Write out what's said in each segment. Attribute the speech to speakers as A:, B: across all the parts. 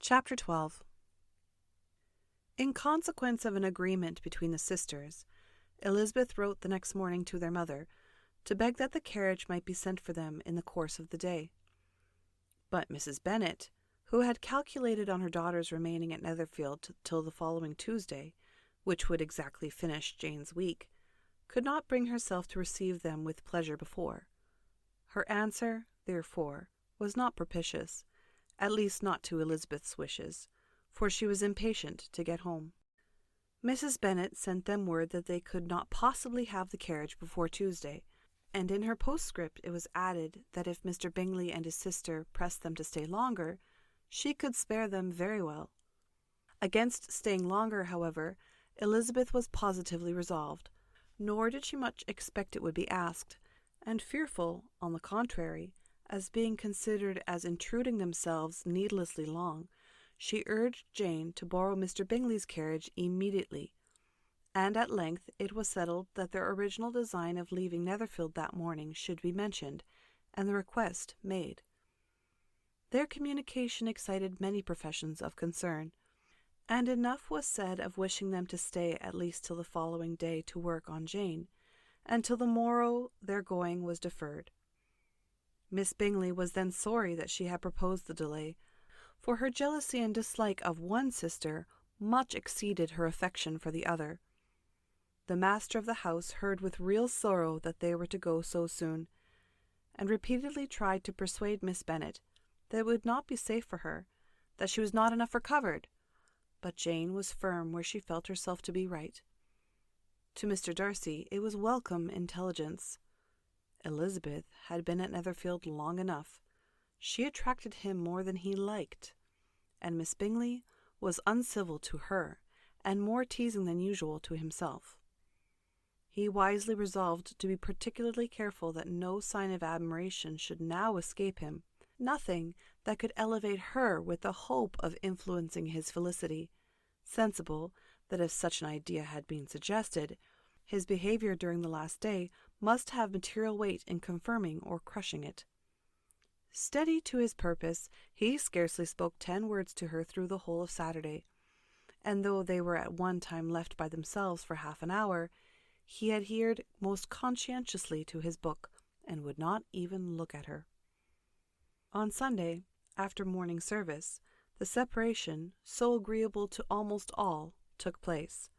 A: Chapter 12. In consequence of an agreement between the sisters, Elizabeth wrote the next morning to their mother to beg that the carriage might be sent for them in the course of the day. But Mrs. Bennet, who had calculated on her daughters remaining at Netherfield till the following Tuesday, which would exactly finish Jane's week, could not bring herself to receive them with pleasure before. Her answer, therefore, was not propitious, at least not to Elizabeth's wishes, for she was impatient to get home. Mrs. Bennet sent them word that they could not possibly have the carriage before Tuesday, and in her postscript it was added that if Mr. Bingley and his sister pressed them to stay longer, she could spare them very well. Against staying longer, however, Elizabeth was positively resolved, nor did she much expect it would be asked, and fearful, on the contrary, as being considered as intruding themselves needlessly long, she urged Jane to borrow Mr. Bingley's carriage immediately, and at length it was settled that their original design of leaving Netherfield that morning should be mentioned, and the request made. Their communication excited many professions of concern, and enough was said of wishing them to stay at least till the following day to work on Jane, and till the morrow their going was deferred. Miss Bingley was then sorry that she had proposed the delay, for her jealousy and dislike of one sister much exceeded her affection for the other. The master of the house heard with real sorrow that they were to go so soon, and repeatedly tried to persuade Miss Bennet that it would not be safe for her, that she was not enough recovered, but Jane was firm where she felt herself to be right. To Mr. Darcy it was welcome intelligence. Elizabeth had been at Netherfield long enough. She attracted him more than he liked, and Miss Bingley was uncivil to her, and more teasing than usual to himself. He wisely resolved to be particularly careful that no sign of admiration should now escape him, nothing that could elevate her with the hope of influencing his felicity, sensible that if such an idea had been suggested, his behaviour during the last day must have material weight in confirming or crushing it. Steady to his purpose, he scarcely spoke 10 words to her through the whole of Saturday, and though they were at one time left by themselves for half an hour, he adhered most conscientiously to his book, and would not even look at her. On Sunday, after morning service, the separation, so agreeable to almost all, took place.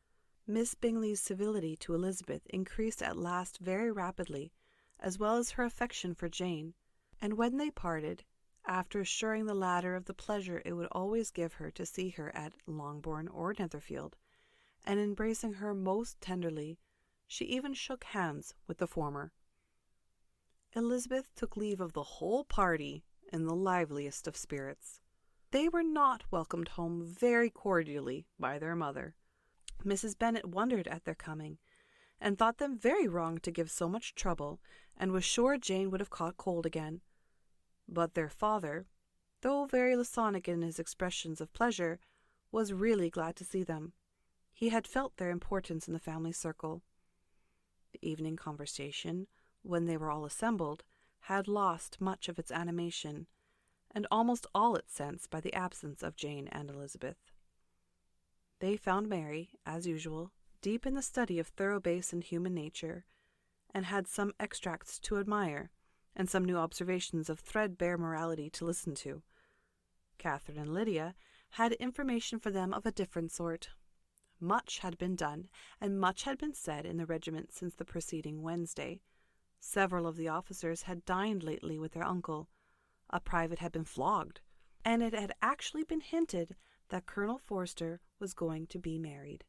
A: Miss Bingley's civility to Elizabeth increased at last very rapidly, as well as her affection for Jane, and when they parted, after assuring the latter of the pleasure it would always give her to see her at Longbourn or Netherfield, and embracing her most tenderly, she even shook hands with the former. Elizabeth took leave of the whole party in the liveliest of spirits. They were not welcomed home very cordially by their mother. Mrs. Bennet wondered at their coming, and thought them very wrong to give so much trouble, and was sure Jane would have caught cold again. But their father, though very laconic in his expressions of pleasure, was really glad to see them. He had felt their importance in the family circle. The evening conversation, when they were all assembled, had lost much of its animation, and almost all its sense by the absence of Jane and Elizabeth. They found Mary, as usual, deep in the study of thorough base and human nature, and had some extracts to admire, and some new observations of threadbare morality to listen to. Catherine and Lydia had information for them of a different sort. Much had been done, and much had been said in the regiment since the preceding Wednesday. Several of the officers had dined lately with their uncle. A private had been flogged, and it had actually been hinted that Colonel Forster was going to be married.